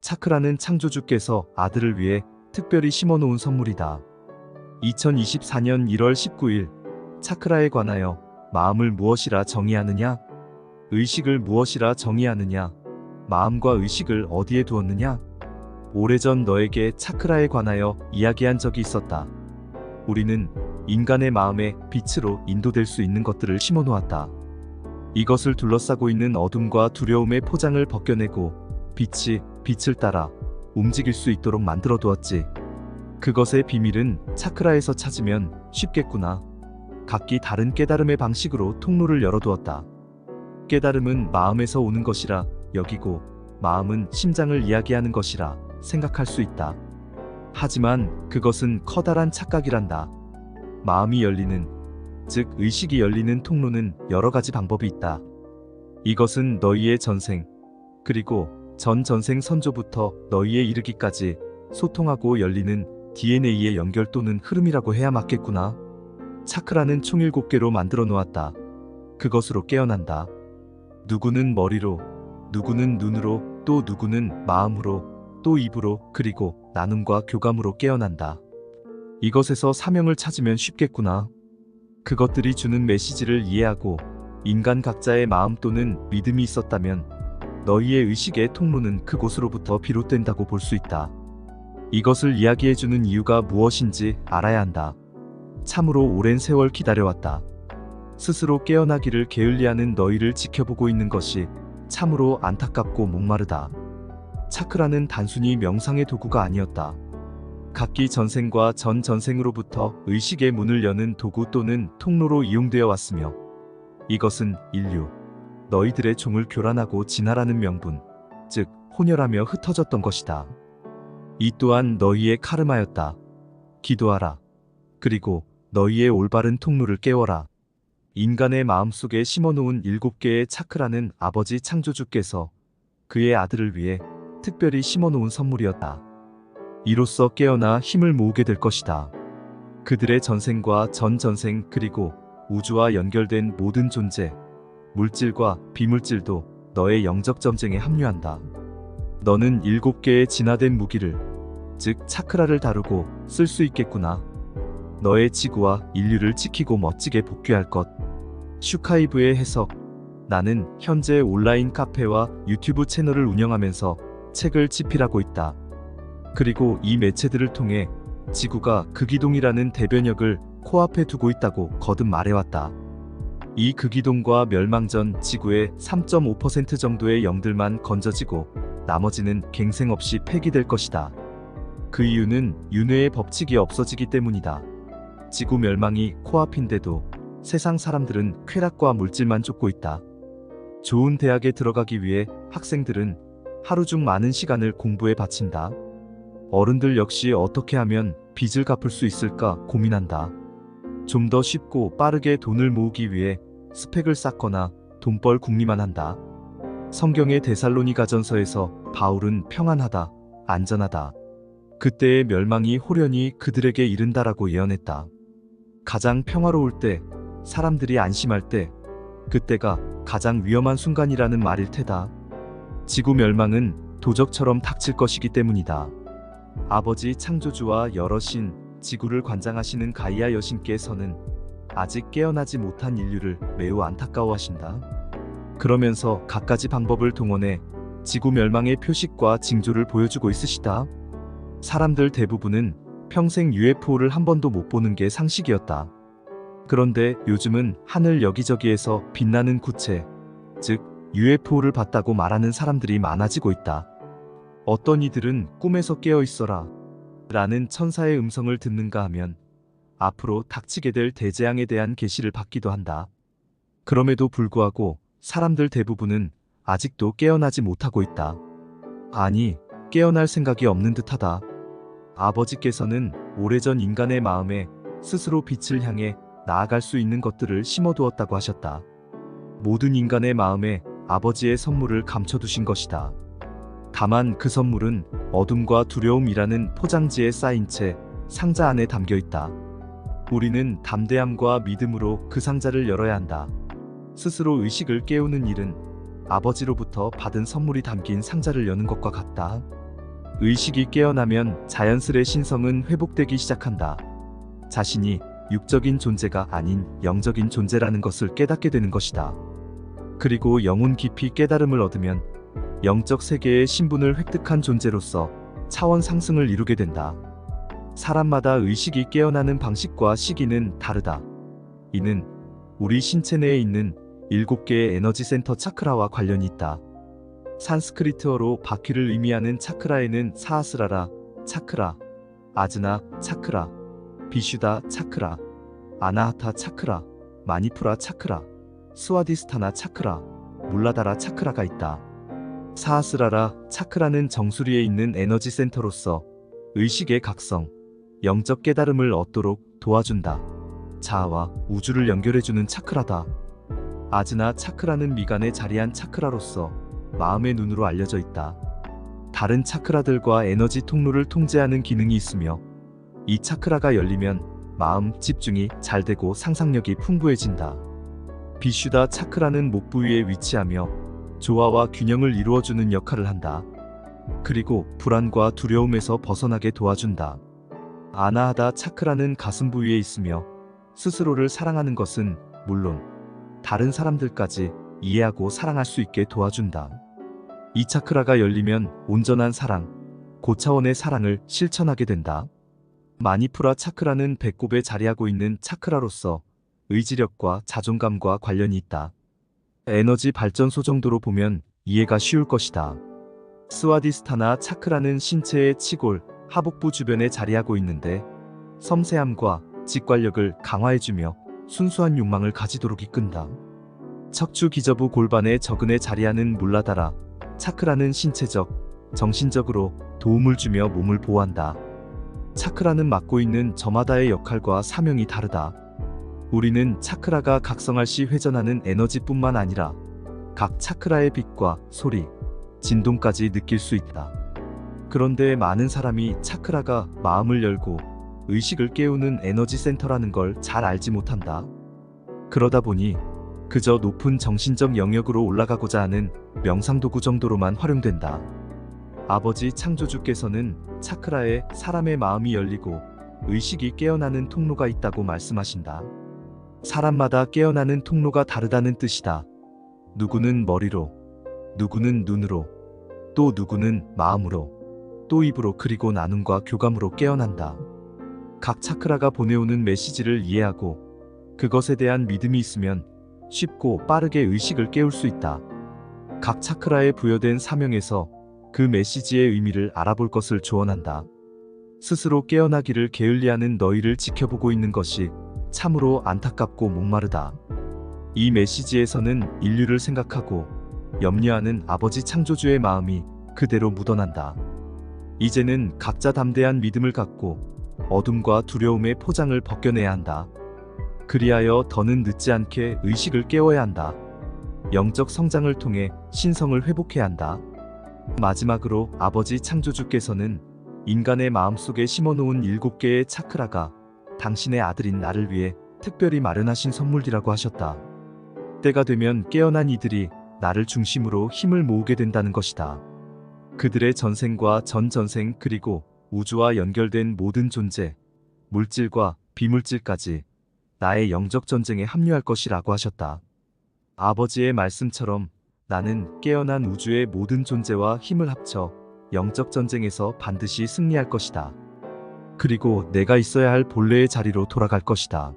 차크라는 창조주께서 아들을 위해 특별히 심어놓은 선물이다. 2024년 1월 19일 차크라에 관하여 마음을 무엇이라 정의하느냐? 의식을 무엇이라 정의하느냐? 마음과 의식을 어디에 두었느냐? 오래전 너에게 차크라에 관하여 이야기한 적이 있었다. 우리는 인간의 마음에 빛으로 인도될 수 있는 것들을 심어놓았다. 이것을 둘러싸고 있는 어둠과 두려움의 포장을 벗겨내고 빛이 빛을 따라 움직일 수 있도록 만들어 두었지. 그것의 비밀은 차크라에서 찾으면 쉽겠구나. 각기 다른 깨달음의 방식으로 통로를 열어두었다. 깨달음은 마음에서 오는 것이라 여기고 마음은 심장을 이야기하는 것이라 생각할 수 있다. 하지만 그것은 커다란 착각이란다. 마음이 열리는, 즉 의식이 열리는 통로는 여러 가지 방법이 있다. 이것은 너희의 전생, 그리고 전 전생 선조부터 너희에 이르기까지 소통하고 열리는 DNA의 연결 또는 흐름이라고 해야 맞겠구나. 차크라는 총 7개로 만들어 놓았다. 그것으로 깨어난다. 누구는 머리로, 누구는 눈으로, 또 누구는 마음으로, 또 입으로, 그리고 나눔과 교감으로 깨어난다. 이것에서 사명을 찾으면 쉽겠구나. 그것들이 주는 메시지를 이해하고 인간 각자의 마음 또는 믿음이 있었다면 너희의 의식의 통로는 그곳으로부터 비롯된다고 볼 수 있다. 이것을 이야기해주는 이유가 무엇인지 알아야 한다. 참으로 오랜 세월 기다려왔다. 스스로 깨어나기를 게을리하는 너희를 지켜보고 있는 것이 참으로 안타깝고 목마르다. 차크라는 단순히 명상의 도구가 아니었다. 각기 전생과 전 전생으로부터 의식의 문을 여는 도구 또는 통로로 이용되어 왔으며 이것은 인류, 너희들의 종을 교란하고 진화라는 명분, 즉 혼혈하며 흩어졌던 것이다. 이 또한 너희의 카르마였다. 기도하라. 그리고 너희의 올바른 통로를 깨워라. 인간의 마음속에 심어놓은 7개의 차크라는 아버지 창조주께서 그의 아들을 위해 특별히 심어놓은 선물이었다. 이로써 깨어나 힘을 모으게 될 것이다. 그들의 전생과 전 전생 그리고 우주와 연결된 모든 존재, 물질과 비물질도 너의 영적 전쟁에 합류한다. 너는 7개의 진화된 무기를, 즉 차크라를 다루고 쓸 수 있겠구나. 너의 지구와 인류를 지키고 멋지게 복귀할 것. 슈카이브의 해석. 나는 현재 온라인 카페와 유튜브 채널을 운영하면서 책을 집필하고 있다. 그리고 이 매체들을 통해 지구가 극이동이라는 대변역을 코앞에 두고 있다고 거듭 말해왔다. 이 극이동과 멸망 전 지구의 3.5% 정도의 영들만 건져지고 나머지는 갱생 없이 폐기될 것이다. 그 이유는 윤회의 법칙이 없어지기 때문이다. 지구 멸망이 코앞인데도 세상 사람들은 쾌락과 물질만 쫓고 있다. 좋은 대학에 들어가기 위해 학생들은 하루 중 많은 시간을 공부에 바친다. 어른들 역시 어떻게 하면 빚을 갚을 수 있을까 고민한다. 좀 더 쉽고 빠르게 돈을 모으기 위해 스펙을 쌓거나 돈벌 궁리만 한다. 성경의 데살로니가전서에서 바울은 평안하다, 안전하다. 그때의 멸망이 호련히 그들에게 이른다라고 예언했다. 가장 평화로울 때, 사람들이 안심할 때, 그때가 가장 위험한 순간이라는 말일 테다. 지구 멸망은 도적처럼 닥칠 것이기 때문이다. 아버지 창조주와 여러 신, 지구를 관장하시는 가이아 여신께서는 아직 깨어나지 못한 인류를 매우 안타까워하신다. 그러면서 갖가지 방법을 동원해 지구 멸망의 표식과 징조를 보여주고 있으시다. 사람들 대부분은 평생 UFO를 한 번도 못 보는 게 상식이었다. 그런데 요즘은 하늘 여기저기에서 빛나는 구체, 즉 UFO를 봤다고 말하는 사람들이 많아지고 있다. 어떤 이들은 꿈에서 깨어 있어라 라는 천사의 음성을 듣는가 하면 앞으로 닥치게 될 대재앙에 대한 계시를 받기도 한다. 그럼에도 불구하고 사람들 대부분은 아직도 깨어나지 못하고 있다. 아니, 깨어날 생각이 없는 듯하다. 아버지께서는 오래전 인간의 마음에 스스로 빛을 향해 나아갈 수 있는 것들을 심어두었다고 하셨다. 모든 인간의 마음에 아버지의 선물을 감춰두신 것이다. 다만 그 선물은 어둠과 두려움이라는 포장지에 쌓인 채 상자 안에 담겨 있다. 우리는 담대함과 믿음으로 그 상자를 열어야 한다. 스스로 의식을 깨우는 일은 아버지로부터 받은 선물이 담긴 상자를 여는 것과 같다. 의식이 깨어나면 자연스레 신성은 회복되기 시작한다. 자신이 육적인 존재가 아닌 영적인 존재라는 것을 깨닫게 되는 것이다. 그리고 영혼 깊이 깨달음을 얻으면 영적 세계의 신분을 획득한 존재로서 차원 상승을 이루게 된다. 사람마다 의식이 깨어나는 방식과 시기는 다르다. 이는 우리 신체 내에 있는 7개의 에너지 센터 차크라와 관련이 있다. 산스크리트어로 바퀴를 의미하는 차크라에는 사하스라라 차크라, 아즈나 차크라, 비슈다 차크라, 아나하타 차크라, 마니푸라 차크라, 스와디스타나 차크라, 물라다라 차크라가 있다. 사하스라라 차크라는 정수리에 있는 에너지 센터로서 의식의 각성, 영적 깨달음을 얻도록 도와준다. 자아와 우주를 연결해주는 차크라다. 아즈나 차크라는 미간에 자리한 차크라로서 마음의 눈으로 알려져 있다. 다른 차크라들과 에너지 통로를 통제하는 기능이 있으며 이 차크라가 열리면 마음 집중이 잘 되고 상상력이 풍부해진다. 비슈다 차크라는 목 부위에 위치하며 조화와 균형을 이루어주는 역할을 한다. 그리고 불안과 두려움에서 벗어나게 도와준다. 아나하다 차크라는 가슴 부위에 있으며 스스로를 사랑하는 것은 물론 다른 사람들까지 이해하고 사랑할 수 있게 도와준다. 이 차크라가 열리면 온전한 사랑, 고차원의 사랑을 실천하게 된다. 마니푸라 차크라는 배꼽에 자리하고 있는 차크라로서 의지력과 자존감과 관련이 있다. 에너지 발전소 정도로 보면 이해가 쉬울 것이다. 스와디스타나 차크라는 신체의 치골, 하복부 주변에 자리하고 있는데 섬세함과 직관력을 강화해주며 순수한 욕망을 가지도록 이끈다. 척추 기저부 골반의 저근에 자리하는 물라다라 차크라는 신체적, 정신적으로 도움을 주며 몸을 보호한다. 차크라는 맡고 있는 저마다의 역할과 사명이 다르다. 우리는 차크라가 각성할 시 회전하는 에너지뿐만 아니라 각 차크라의 빛과 소리, 진동까지 느낄 수 있다. 그런데 많은 사람이 차크라가 마음을 열고 의식을 깨우는 에너지 센터라는 걸 잘 알지 못한다. 그러다 보니 그저 높은 정신적 영역으로 올라가고자 하는 명상도구 정도로만 활용된다. 아버지 창조주께서는 차크라에 사람의 마음이 열리고 의식이 깨어나는 통로가 있다고 말씀하신다. 사람마다 깨어나는 통로가 다르다는 뜻이다. 누구는 머리로, 누구는 눈으로, 또 누구는 마음으로, 또 입으로 그리고 나눔과 교감으로 깨어난다. 각 차크라가 보내오는 메시지를 이해하고 그것에 대한 믿음이 있으면 쉽고 빠르게 의식을 깨울 수 있다. 각 차크라에 부여된 사명에서 그 메시지의 의미를 알아볼 것을 조언한다. 스스로 깨어나기를 게을리하는 너희를 지켜보고 있는 것이 참으로 안타깝고 목마르다. 이 메시지에서는 인류를 생각하고 염려하는 아버지 창조주의 마음이 그대로 묻어난다. 이제는 각자 담대한 믿음을 갖고 어둠과 두려움의 포장을 벗겨내야 한다. 그리하여 더는 늦지 않게 의식을 깨워야 한다. 영적 성장을 통해 신성을 회복해야 한다. 마지막으로 아버지 창조주께서는 인간의 마음속에 심어놓은 7개의 차크라가 당신의 아들인 나를 위해 특별히 마련하신 선물이라고 하셨다. 때가 되면 깨어난 이들이 나를 중심으로 힘을 모으게 된다는 것이다. 그들의 전생과 전전생 그리고 우주와 연결된 모든 존재, 물질과 비물질까지 나의 영적 전쟁에 합류할 것이라고 하셨다. 아버지의 말씀처럼 나는 깨어난 우주의 모든 존재와 힘을 합쳐 영적 전쟁에서 반드시 승리할 것이다. 그리고 내가 있어야 할 본래의 자리로 돌아갈 것이다.